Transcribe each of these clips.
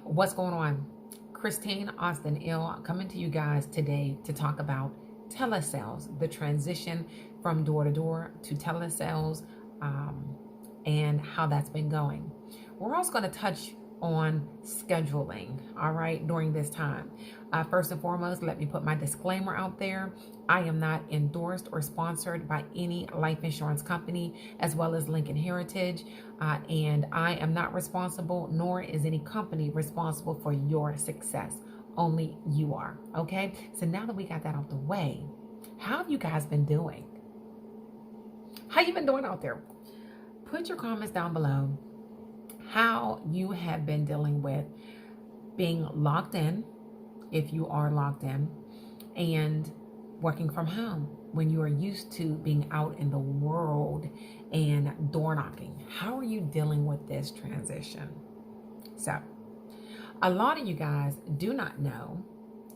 What's going on? Christine Austin Ill coming to you guys today to talk about telesales, the transition from door to door to telesales, and how that's been going. We're also going to touch on scheduling, all right, during this time. First and foremost, let me put my disclaimer out there. I am not endorsed or sponsored by any life insurance company, as well as Lincoln Heritage, and I am not responsible, nor is any company responsible for your success. Only you are, okay? So now that we got that out the way, how have you guys been doing? How you been doing out there? Put your comments down below how you have been dealing with being locked in, if you are locked in, and working from home when you are used to being out in the world and door knocking. How are you dealing with this transition? So, a lot of you guys do not know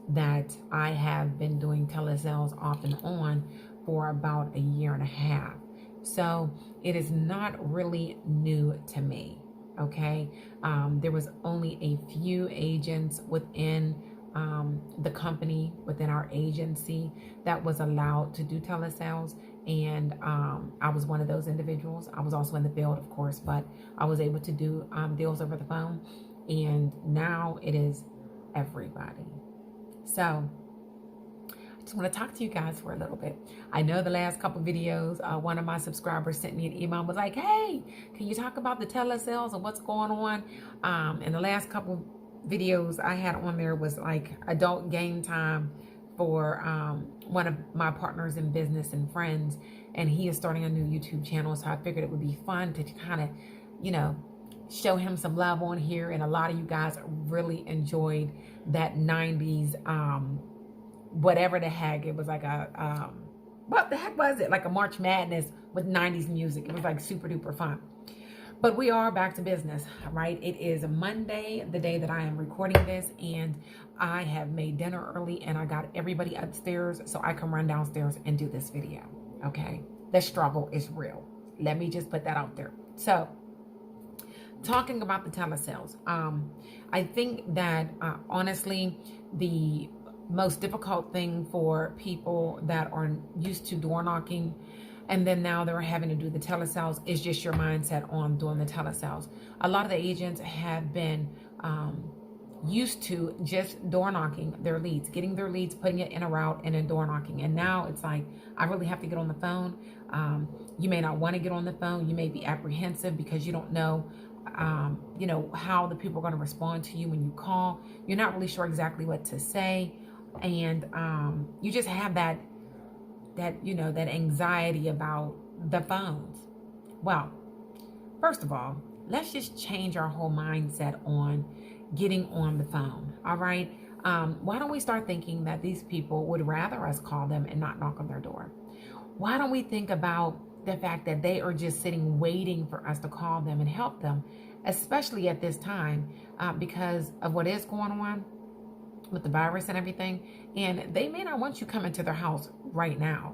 that I have been doing telesales off and on for about a year and a half. So it is not really new to me, okay? There was only a few agents within the company, within our agency, that was allowed to do telesales. And I was one of those individuals. I was also in the field, of course, but I was able to do deals over the phone. And now it is everybody. So I just want to talk to you guys for a little bit. I know the last couple videos, one of my subscribers sent me an email and was like, hey, can you talk about the telesales and what's going on? And the last couple videos I had on there was like adult game time for one of my partners in business and friends. And he is starting a new YouTube channel. So I figured it would be fun to kind of, you know, show him some love on here. And a lot of you guys really enjoyed that 90s, whatever the heck. It was like a, what the heck was it? Like a March Madness with 90s music. It was like super duper fun. But we are back to business, right? It is Monday, the day that I am recording this, and I have made dinner early and I got everybody upstairs so I can run downstairs and do this video, okay? The struggle is real. Let me just put that out there. So, talking about the telesales, I think that honestly, the most difficult thing for people that are used to door knocking and then now they're having to do the telesales is just your mindset on doing the telesales. A lot of the agents have been used to just door knocking their leads, getting their leads, putting it in a route, and then door knocking. And now it's like, I really have to get on the phone. You may not want to get on the phone. You may be apprehensive because you don't know, you know, how the people are going to respond to you when you call. You're not really sure exactly what to say. And you just have that you know, that anxiety about the phones. Well, first of all, let's just change our whole mindset on getting on the phone. All right. Why don't we start thinking that these people would rather us call them and not knock on their door? Why don't we think about the fact that they are just sitting waiting for us to call them and help them, especially at this time, because of what is going on with the virus and everything, and they may not want you coming to their house right now.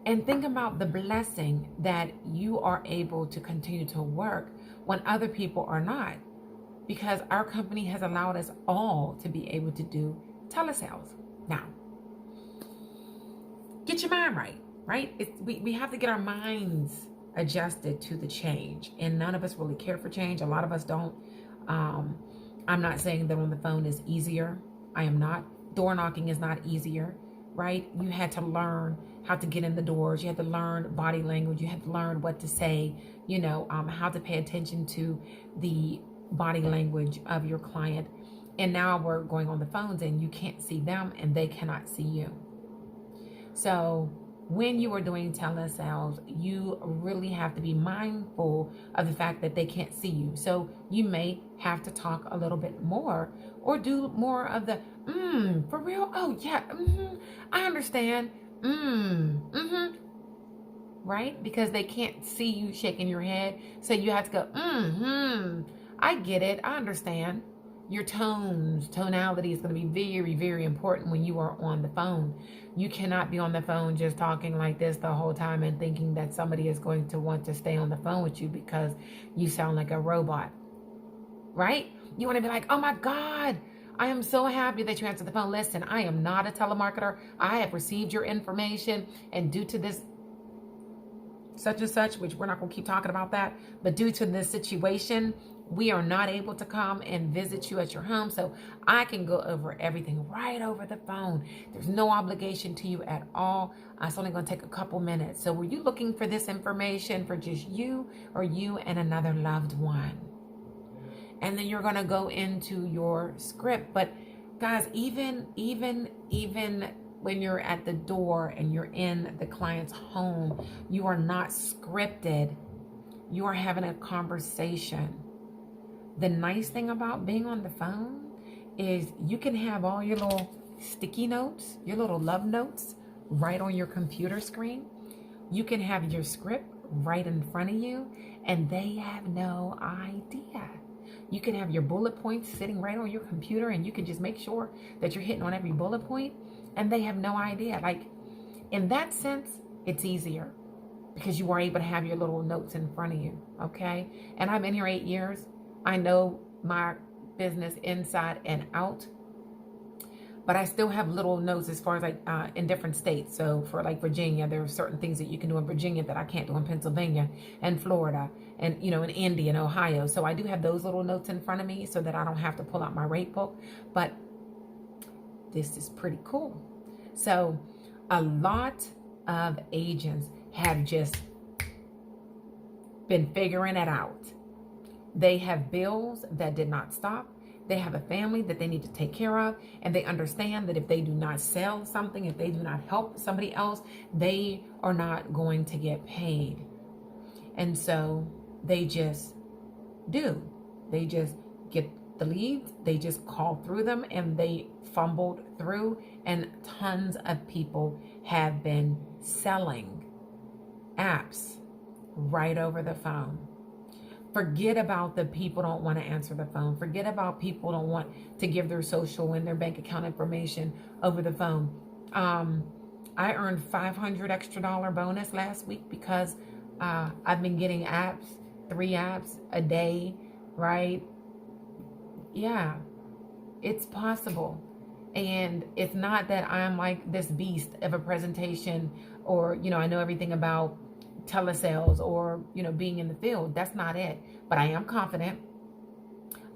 And think about the blessing that you are able to continue to work when other people are not, because our company has allowed us all to be able to do telesales. Now, get your mind right? We have to get our minds adjusted to the change, and none of us really care for change. A lot of us don't. I'm not saying that on the phone is easier. I am not. Door knocking is not easier, right? You had to learn how to get in the doors. You had to learn body language. You had to learn what to say, you know, how to pay attention to the body language of your client. And now we're going on the phones and you can't see them and they cannot see you. So when you are doing telesales, you really have to be mindful of the fact that they can't see you. So you may have to talk a little bit more or do more of the, for real? Oh, yeah, I understand. Right? Because they can't see you shaking your head. So you have to go, I get it. I understand. Your tonality is going to be very, very important when you are on the phone. You cannot be on the phone just talking like this the whole time and thinking that somebody is going to want to stay on the phone with you because you sound like a robot, right? You want to be like, oh my God, I am so happy that you answered the phone. Listen, I am not a telemarketer. I have received your information, and due to this such and such, which we're not going to keep talking about that, but due to this situation, we are not able to come and visit you at your home. So I can go over everything right over the phone. There's no obligation to you at all. It's only going to take a couple minutes. So were you looking for this information for just you or you and another loved one? And then you're going to go into your script. But guys, even when you're at the door and you're in the client's home, you are not scripted. You are having a conversation. The nice thing about being on the phone is you can have all your little sticky notes, your little love notes right on your computer screen. You can have your script right in front of you, and they have no idea. You can have your bullet points sitting right on your computer, and you can just make sure that you're hitting on every bullet point, and they have no idea. Like, in that sense, it's easier because you are able to have your little notes in front of you, okay? And I've been here 8 years. I know my business inside and out, but I still have little notes as far as like in different states. So for like Virginia, there are certain things that you can do in Virginia that I can't do in Pennsylvania and Florida and, you know, in India and Ohio. So I do have those little notes in front of me so that I don't have to pull out my rate book. But this is pretty cool. So a lot of agents have just been figuring it out. They have bills that did not stop. They have a family that they need to take care of. And they understand that if they do not sell something, if they do not help somebody else, they are not going to get paid. And so they just do. They just get the leads. They just call through them, and they fumbled through. And tons of people have been selling apps right over the phone. Forget about the people don't want to answer the phone. Forget about people don't want to give their social and their bank account information over the phone. I earned $500 extra bonus last week because I've been getting apps, 3 apps a day, right? Yeah, it's possible. And it's not that I'm like this beast of a presentation or, you know, I know everything about telesales or, you know, being in the field. That's not it. But I am confident.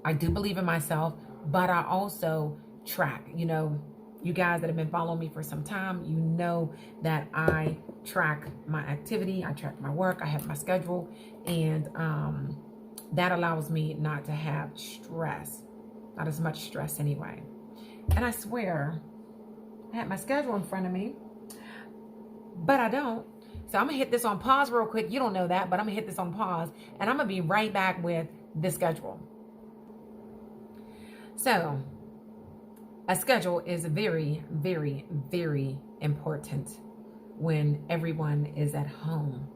I do believe in myself, but I also track. You know, you guys that have been following me for some time, you know that I track my activity. I track my work. I have my schedule. And that allows me not to have stress. Not as much stress anyway. And I swear, I had my schedule in front of me, but I don't. So I'm going to hit this on pause real quick. You don't know that, but I'm going to hit this on pause, and I'm going to be right back with the schedule. So a schedule is very, very, very important when everyone is at home,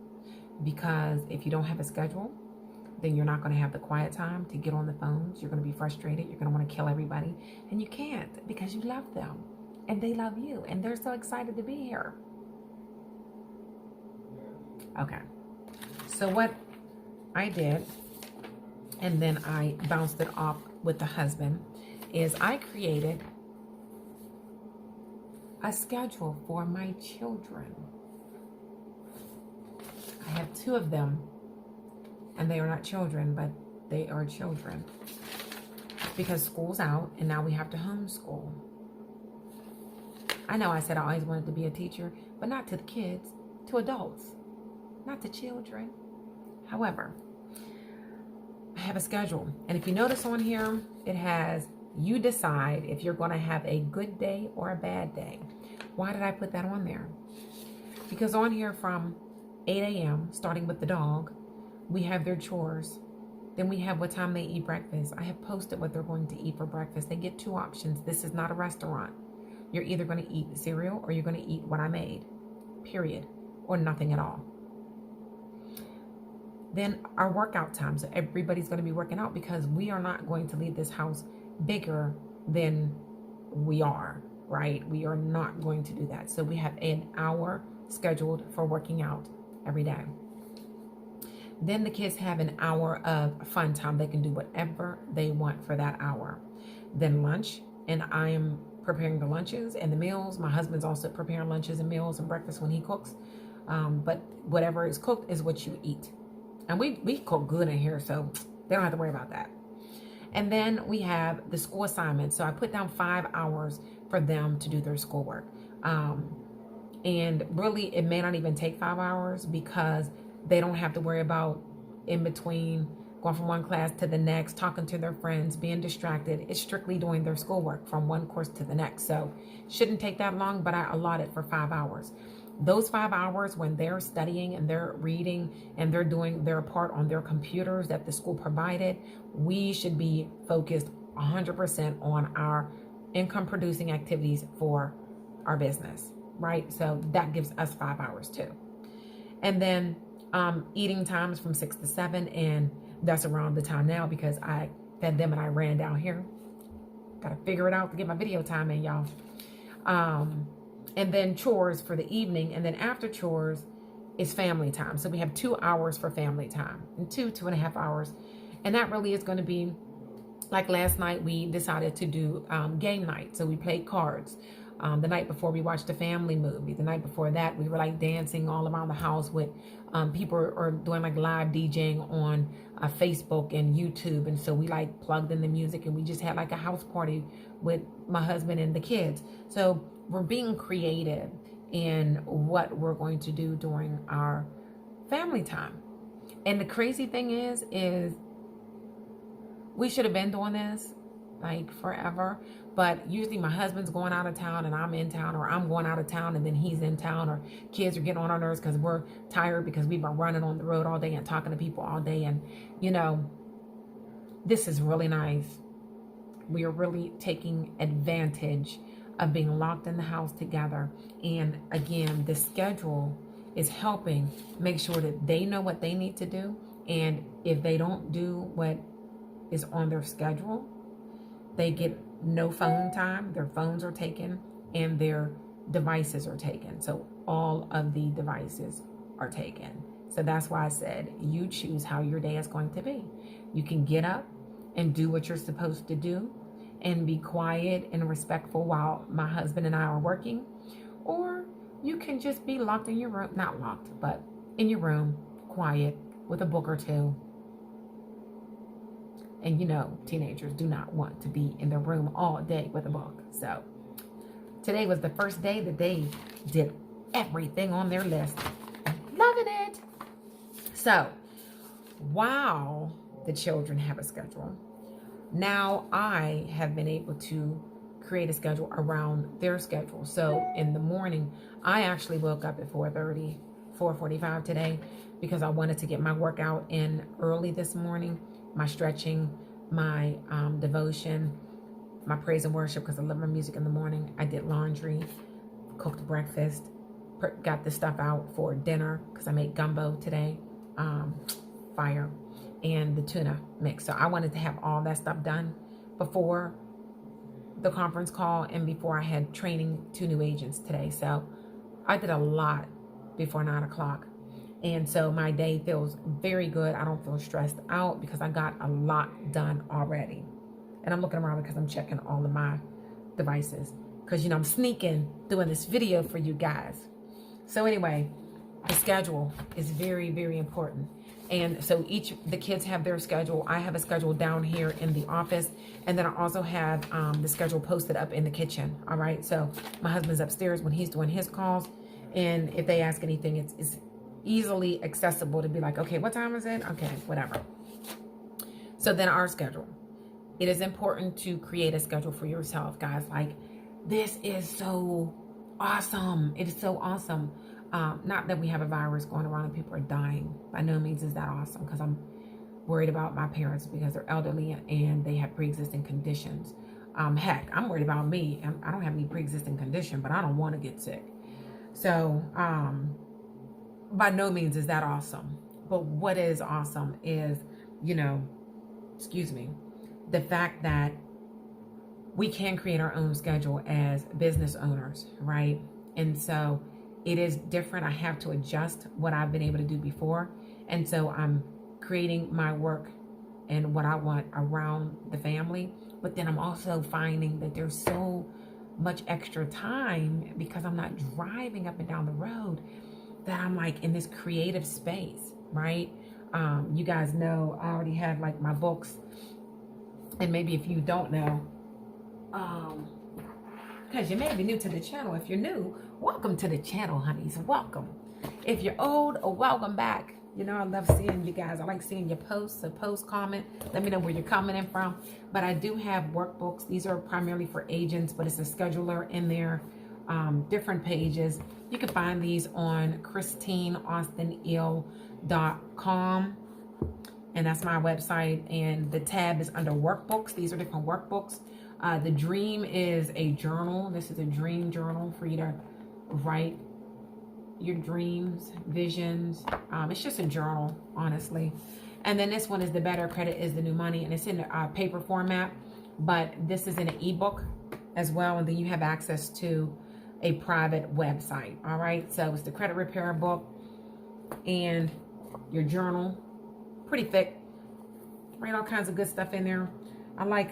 because if you don't have a schedule, then you're not going to have the quiet time to get on the phones. You're going to be frustrated. You're going to want to kill everybody, and you can't because you love them and they love you and they're so excited to be here. Okay, so what I did, and then I bounced it off with the husband, is I created a schedule for my children. I have 2 of them, and they are not children, but they are children because school's out and now we have to homeschool. I know I said I always wanted to be a teacher, but not to the kids, to adults. Not to children. However, I have a schedule. And if you notice on here, it has, you decide if you're going to have a good day or a bad day. Why did I put that on there? Because on here from 8 a.m., starting with the dog, we have their chores. Then we have what time they eat breakfast. I have posted what they're going to eat for breakfast. They get 2 options. This is not a restaurant. You're either going to eat cereal or you're going to eat what I made. Period. Or nothing at all. Then our workout time. So everybody's going to be working out because we are not going to leave this house bigger than we are, right? We are not going to do that. So we have an hour scheduled for working out every day. Then the kids have an hour of fun time. They can do whatever they want for that hour. Then lunch, and I am preparing the lunches and the meals. My husband's also preparing lunches and meals and breakfast when he cooks. But whatever is cooked is what you eat. And we cook good in here, so they don't have to worry about that. And then we have the school assignments. So I put down 5 hours for them to do their schoolwork. And really, it may not even take 5 hours because they don't have to worry about in between going from one class to the next, talking to their friends, being distracted. It's strictly doing their schoolwork from one course to the next. So shouldn't take that long, but I allot it for 5 hours. Those 5 hours when they're studying and they're reading and they're doing their part on their computers that the school provided, we should be focused 100% on our income producing activities for our business, right? So that gives us 5 hours too. And then eating times from 6 to 7, and that's around the time now because I fed them and I ran down here. Got to figure it out to get my video time in, y'all. And then chores for the evening, and then after chores is family time. So we have 2 hours for family time, and 2.5 hours. And that really is going to be, like last night, we decided to do game night. So we played cards. The night before we watched a family movie. The night before that, we were like dancing all around the house with people are doing like live DJing on Facebook and YouTube. And so we like plugged in the music and we just had like a house party with my husband and the kids. So we're being creative in what we're going to do during our family time. And the crazy thing is we should have been doing this like forever. But usually my husband's going out of town and I'm in town, or I'm going out of town and then he's in town, or kids are getting on our nerves because we're tired because we've been running on the road all day and talking to people all day. And, you know, this is really nice. We are really taking advantage of being locked in the house together. And again, the schedule is helping make sure that they know what they need to do. And if they don't do what is on their schedule, they get no phone time. Their phones are taken and their devices are taken. So all of the devices are taken. So that's why I said you choose how your day is going to be. You can get up and do what you're supposed to do and be quiet and respectful while my husband and I are working. Or you can just be locked in your room, not locked, but in your room, quiet with a book or two. And you know, teenagers do not want to be in their room all day with a book. So today was the first day that they did everything on their list. Loving it. So while the children have a schedule, now I have been able to create a schedule around their schedule. So in the morning, I actually woke up at 4:30, 4:45 today because I wanted to get my workout in early this morning. My stretching, my devotion, my praise and worship, because I love my music in the morning. I did laundry, cooked breakfast, got the stuff out for dinner because I made gumbo today, fire, and the tuna mix. So I wanted to have all that stuff done before the conference call and before I had training 2 new agents today. So I did a lot before 9 o'clock. And so my day feels very good. I don't feel stressed out because I got a lot done already. And I'm looking around because I'm checking all of my devices. Because, you know, I'm sneaking doing this video for you guys. So anyway, the schedule is very, very important. And so the kids have their schedule. I have a schedule down here in the office. And then I also have the schedule posted up in the kitchen. All right. So my husband's upstairs when he's doing his calls. And if they ask anything, it's easily accessible to be like, okay, what time is it? Okay, whatever. So then our schedule. It is important to create a schedule for yourself, guys. Like, this is so awesome. It is so awesome. Not that we have a virus going around and people are dying. By no means is that awesome, because I'm worried about my parents because they're elderly and they have pre-existing conditions. Heck, I'm worried about me. I don't have any pre-existing condition, but I don't want to get sick. So, by no means is that awesome. But what is awesome is, you know, the fact that we can create our own schedule as business owners, right? And so it is different. I have to adjust what I've been able to do before. And so I'm creating my work and what I want around the family. But then I'm also finding that there's so much extra time because I'm not driving up and down the road, that I'm like in this creative space, right? You guys know I already have like my books. And maybe if you don't know, because you may be new to the channel. If you're new, welcome to the channel, honeys. Welcome. If you're old, welcome back. You know, I love seeing you guys. I like seeing your posts. So post, comment. Let me know where you're coming in from. But I do have workbooks. These are primarily for agents, but it's a scheduler in there. Different pages. You can find these on ChristineAustinEl.com. And that's my website. And the tab is under workbooks. These are different workbooks. The dream is a journal. This is a dream journal for you to write your dreams, visions. It's just a journal, honestly. And then this one is the better credit is the new money, and it's in a paper format, but this is in an ebook as well. And then you have access to a private website. All right. So it's the credit repair book and your journal, pretty thick. Write all kinds of good stuff in there. I like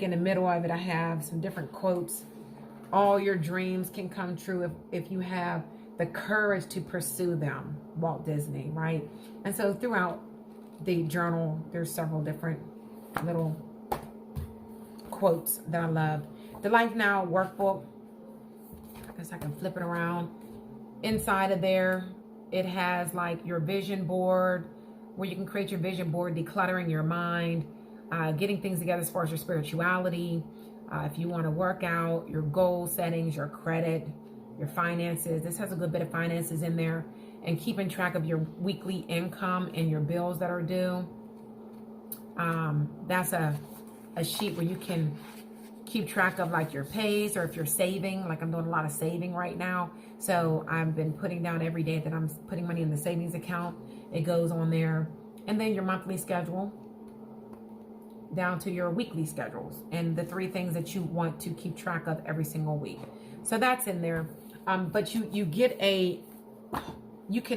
in the middle of it, I have some different quotes. All your dreams can come true if you have the courage to pursue them. Walt Disney, right? And so throughout the journal, there's several different little quotes that I love. The Life Now workbook, I guess I can flip it around. Inside of there, it has like your vision board, where you can create your vision board, decluttering your mind, getting things together as far as your spirituality. If you want to work out, your goal settings, your credit, your finances. This has a good bit of finances in there. And keeping track of your weekly income and your bills that are due. That's a sheet where you can keep track of like your pays, or if you're saving. Like I'm doing a lot of saving right now. So I've been putting down every day that I'm putting money in the savings account. It goes on there. And then your monthly schedule, down to your weekly schedules, and the 3 things that you want to keep track of every single week. So that's in there. But you can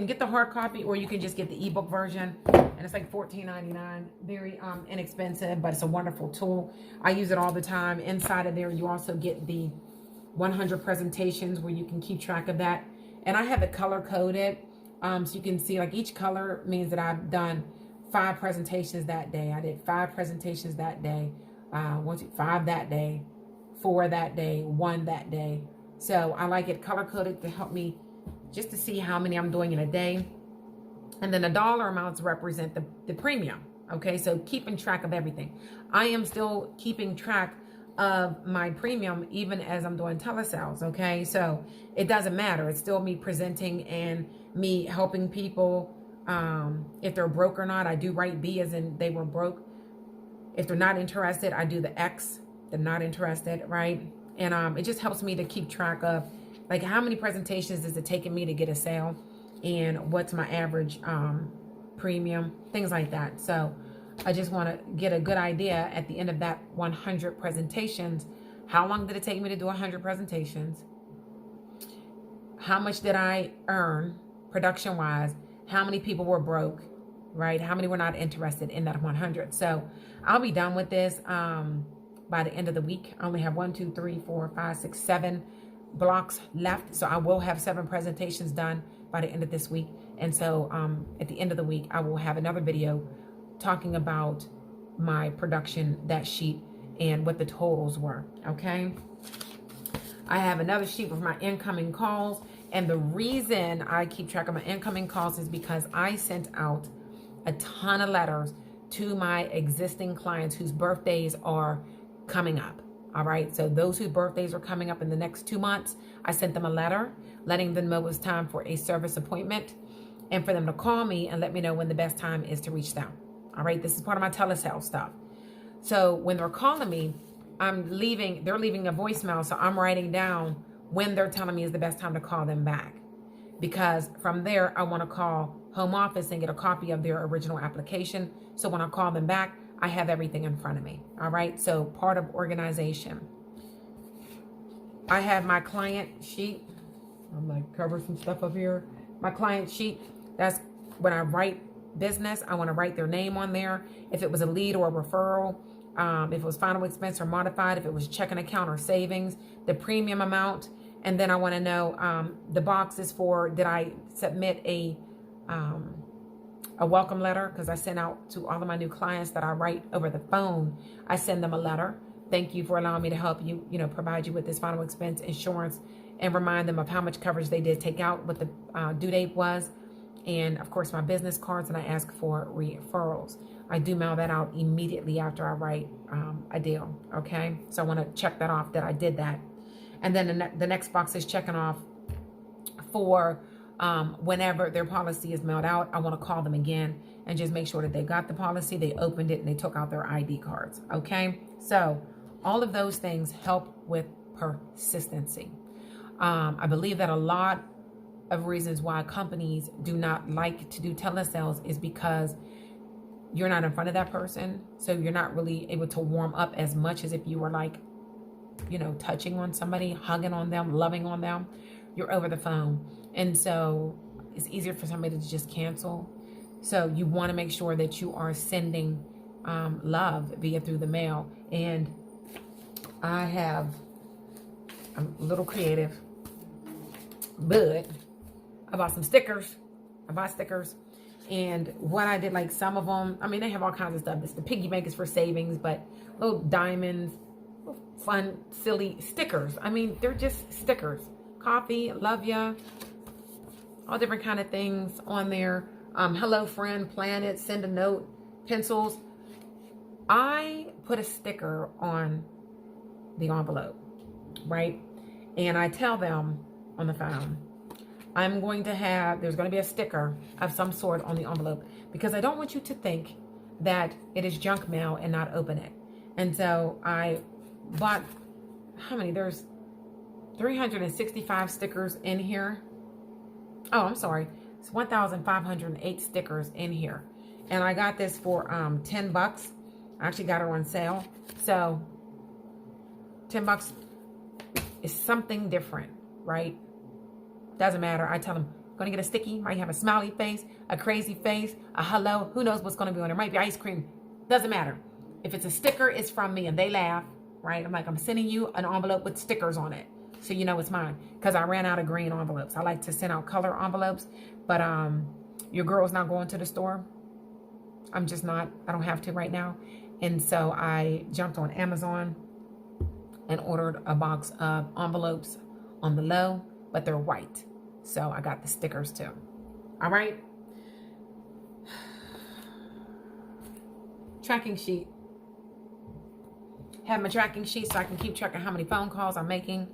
get the hard copy, or you can just get the ebook version, and it's like $14.99. Very inexpensive, but it's a wonderful tool. I use it all the time. Inside of there, you also get the 100 presentations, where you can keep track of that. And I have it color coded, so you can see like each color means that I've done 5 presentations that day. I did 5 presentations that day. 5 that day, 4 that day, 1 that day. So I like it color coded to help me just to see how many I'm doing in a day. And then the dollar amounts represent the premium. Okay, so keeping track of everything. I am still keeping track of my premium even as I'm doing telesales. Okay, so it doesn't matter. It's still me presenting and me helping people. If they're broke or not, I do write B as in they were broke. If they're not interested, I do the X, they're not interested, right? And it just helps me to keep track of like how many presentations is it taking me to get a sale, and what's my average premium, things like that. So I just want to get a good idea at the end of that 100 presentations. How long did it take me to do 100 presentations? How much did I earn production wise? How many people were broke, right? How many were not interested in that 100? So I'll be done with this by the end of the week. I only have 1, 2, 3, 4, 5, 6, 7 blocks left. So I will have 7 presentations done by the end of this week. And so at the end of the week, I will have another video talking about my production, that sheet, and what the totals were, okay? I have another sheet with my incoming calls. And the reason I keep track of my incoming calls is because I sent out a ton of letters to my existing clients whose birthdays are coming up. All right. So those whose birthdays are coming up in the next 2 months, I sent them a letter letting them know it's time for a service appointment, and for them to call me and let me know when the best time is to reach them. All right. This is part of my telesales stuff. So when they're calling me, they're leaving a voicemail. So I'm writing down when they're telling me is the best time to call them back. Because from there, I want to call home office and get a copy of their original application. So when I call them back, I have everything in front of me. All right. So part of organization. I have my client sheet. I'm like cover some stuff up here. My client sheet, that's when I write business, I want to write their name on there. If it was a lead or a referral, if it was final expense or modified, if it was checking account or savings, the premium amount. And then I want to know the boxes for, did I submit a welcome letter? Because I send out to all of my new clients that I write over the phone. I send them a letter. Thank you for allowing me to help you, provide you with this final expense insurance, and remind them of how much coverage they did take out, what the due date was, and of course my business cards, and I ask for referrals. I do mail that out immediately after I write a deal, okay? So I want to check that off that I did that. And then the next box is checking off for whenever their policy is mailed out. I want to call them again and just make sure that they got the policy, they opened it, and they took out their ID cards, okay? So all of those things help with persistency. I believe that a lot of reasons why companies do not like to do telesales is because you're not in front of that person. So you're not really able to warm up as much as if you were like, touching on somebody, hugging on them, loving on them. You're over the phone. And so it's easier for somebody to just cancel. So you want to make sure that you are sending love through the mail. And I'm a little creative, but I bought some stickers. I bought stickers. And what I did, like some of them, they have all kinds of stuff. It's the piggy bank is for savings, but little diamonds, fun, silly stickers. They're just stickers. Coffee, love ya, all different kind of things on there. Hello friend, planet, send a note, pencils. I put a sticker on the envelope, right? And I tell them on the phone, there's going to be a sticker of some sort on the envelope, because I don't want you to think that it is junk mail and not open it. And so I bought, there's 365 stickers in here. Oh, I'm sorry. It's 1,508 stickers in here. And I got this for $10. I actually got it on sale. So $10 is something different, right? Doesn't matter. I tell them, going to get a sticky, might have a smiley face, a crazy face, a hello. Who knows what's going to be on there? Might be ice cream. Doesn't matter. If it's a sticker, it's from me, and they laugh, right? I'm like, I'm sending you an envelope with stickers on it, so you know it's mine, because I ran out of green envelopes. I like to send out color envelopes, but your girl's not going to the store. I'm just not. I don't have to right now. And so I jumped on Amazon and ordered a box of envelopes on the low, but they're white. So I got the stickers too. All right. Tracking sheet. Have my tracking sheet so I can keep track of how many phone calls I'm making,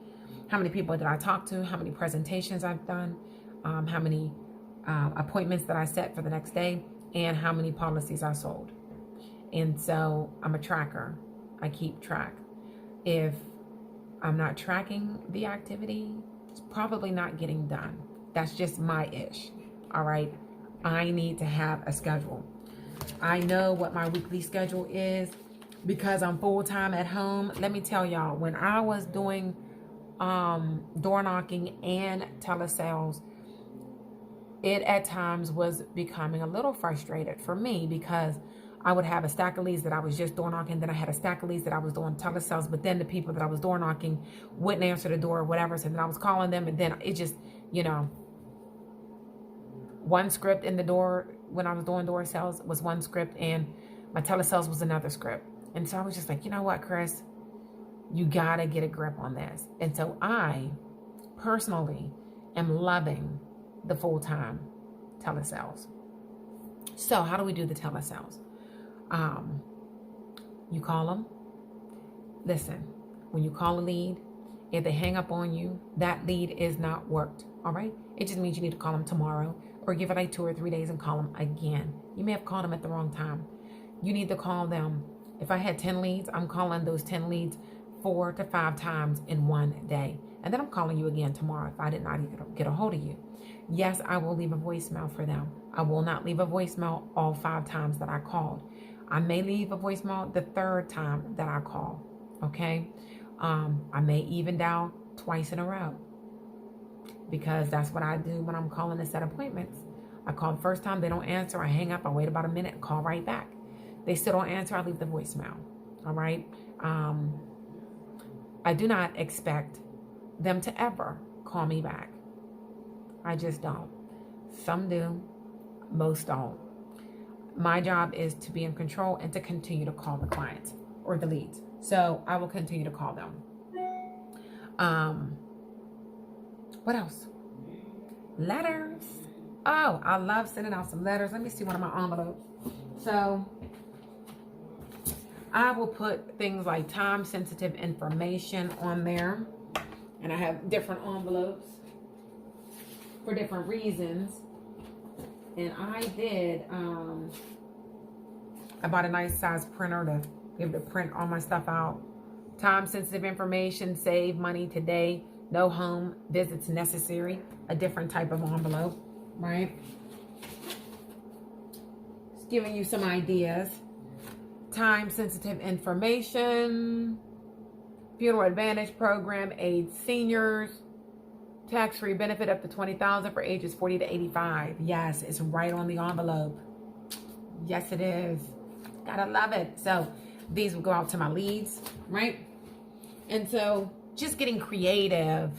how many people did I talk to, how many presentations I've done, how many appointments that I set for the next day, and how many policies I sold. And so I'm a tracker. I keep track. If I'm not tracking the activity, it's probably not getting done. That's just my ish. All right. I need to have a schedule. I know what my weekly schedule is because I'm full-time at home. Let me tell y'all, when I was doing door knocking and telesales, it at times was becoming a little frustrated for me, because I would have a stack of leads that I was just door knocking. Then I had a stack of leads that I was doing telesales, but then the people that I was door knocking wouldn't answer the door or whatever. So then I was calling them, and then it just, one script in the door when I was doing door sales was one script, and my telesales was another script. And so I was just like, you know what, Chris, you got to get a grip on this. And so I personally am loving the full-time telesales. So how do we do the telesales? You call them. Listen, when you call a lead, if they hang up on you, that lead is not worked. All right. It just means you need to call them tomorrow, or give it like 2 or 3 days and call them again. You may have called them at the wrong time. You need to call them. If I had 10 leads, I'm calling those 10 leads 4 to 5 times in one day. And then I'm calling you again tomorrow if I did not get a hold of you. Yes, I will leave a voicemail for them. I will not leave a voicemail all 5 times that I called. I may leave a voicemail the 3rd time that I call. Okay. I may even dial twice in a row. because that's what I do when I'm calling to set appointments. I call the first time, they don't answer, I hang up, I wait about a minute, call right back. They still don't answer, I leave the voicemail. All right. I do not expect them to ever call me back. I just don't. Some do, most don't. My job is to be in control and to continue to call the clients or the leads. So I will continue to call them. What else? Letters. Oh, I love sending out some letters. Let me see one of my envelopes. So I will put things like time-sensitive information on there. And I have different envelopes for different reasons. And I bought a nice size printer to be able to print all my stuff out. Time-sensitive information, save money today, no home visits necessary. A different type of envelope, right? Just giving you some ideas. Time-sensitive information, funeral advantage program, aids seniors, tax-free benefit up to $20,000 for ages 40 to 85. Yes, it's right on the envelope. Yes, it is. Gotta love it. So these will go out to my leads, right? And so just getting creative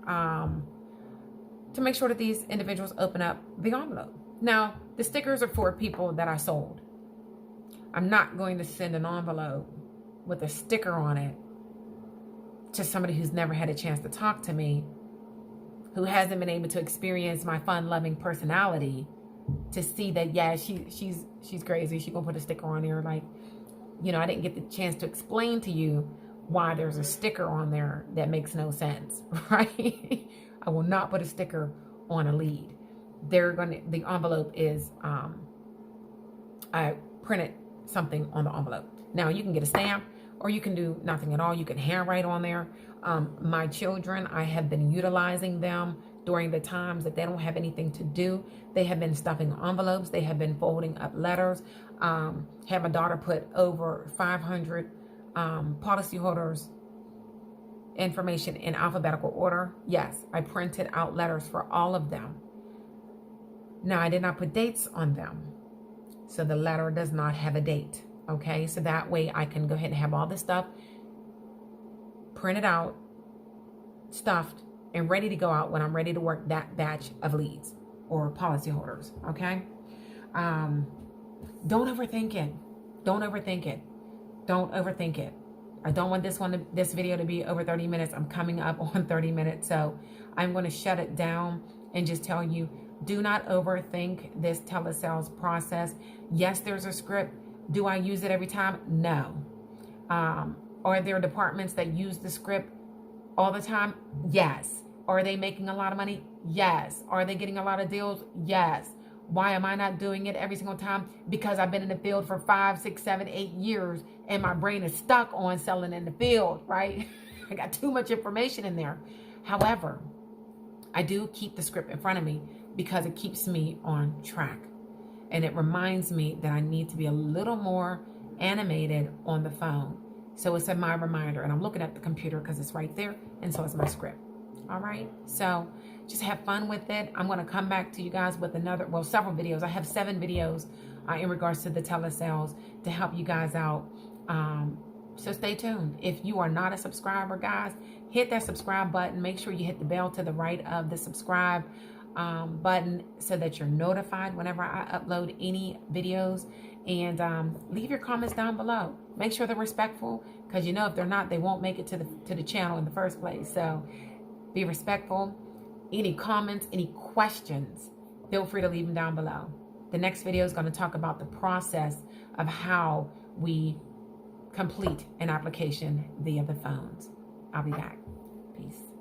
to make sure that these individuals open up the envelope. Now, the stickers are for people that I sold. I'm not going to send an envelope with a sticker on it to somebody who's never had a chance to talk to me, who hasn't been able to experience my fun-loving personality, to see that, yeah, she's crazy. She's gonna put a sticker on there. Like, you know, I didn't get the chance to explain to you why there's a sticker on there that makes no sense, right? I will not put a sticker on a lead. The envelope is, I printed something on the envelope. Now you can get a stamp or you can do nothing at all. You can handwrite on there. My children, I have been utilizing them during the times that they don't have anything to do. They have been stuffing envelopes. They have been folding up letters. Had my daughter put over 500 policyholders information in alphabetical order. Yes, I printed out letters for all of them. Now, I did not put dates on them, so the letter does not have a date. Okay, so that way I can go ahead and have all this stuff printed out, stuffed, and ready to go out when I'm ready to work that batch of leads or policyholders. Okay, don't overthink it. Don't overthink it. Don't overthink it. I don't want this video to be over 30 minutes. I'm coming up on 30 minutes, so I'm going to shut it down and just tell you, do not overthink this telesales process. Yes, there's a script. Do I use it every time? No. Are there departments that use the script all the time? Yes. Are they making a lot of money? Yes. Are they getting a lot of deals? Yes. Why am I not doing it every single time? Because I've been in the field for 5, 6, 7, 8 years and my brain is stuck on selling in the field, right? I got too much information in there. However, I do keep the script in front of me because it keeps me on track. And it reminds me that I need to be a little more animated on the phone. So it's my reminder, and I'm looking at the computer because it's right there, and so is my script. All right, so just have fun with it. I'm going to come back to you guys with several videos. I have 7 videos in regards to the telesales to help you guys out. So stay tuned. If you are not a subscriber, guys, hit that subscribe button. Make sure you hit the bell to the right of the subscribe button so that you're notified whenever I upload any videos. And leave your comments down below. Make sure they're respectful, because you know if they're not, they won't make it to the channel in the first place. So be respectful. Any comments, any questions, feel free to leave them down below. The next video is going to talk about the process of how we complete an application via the phones. I'll be back. Peace.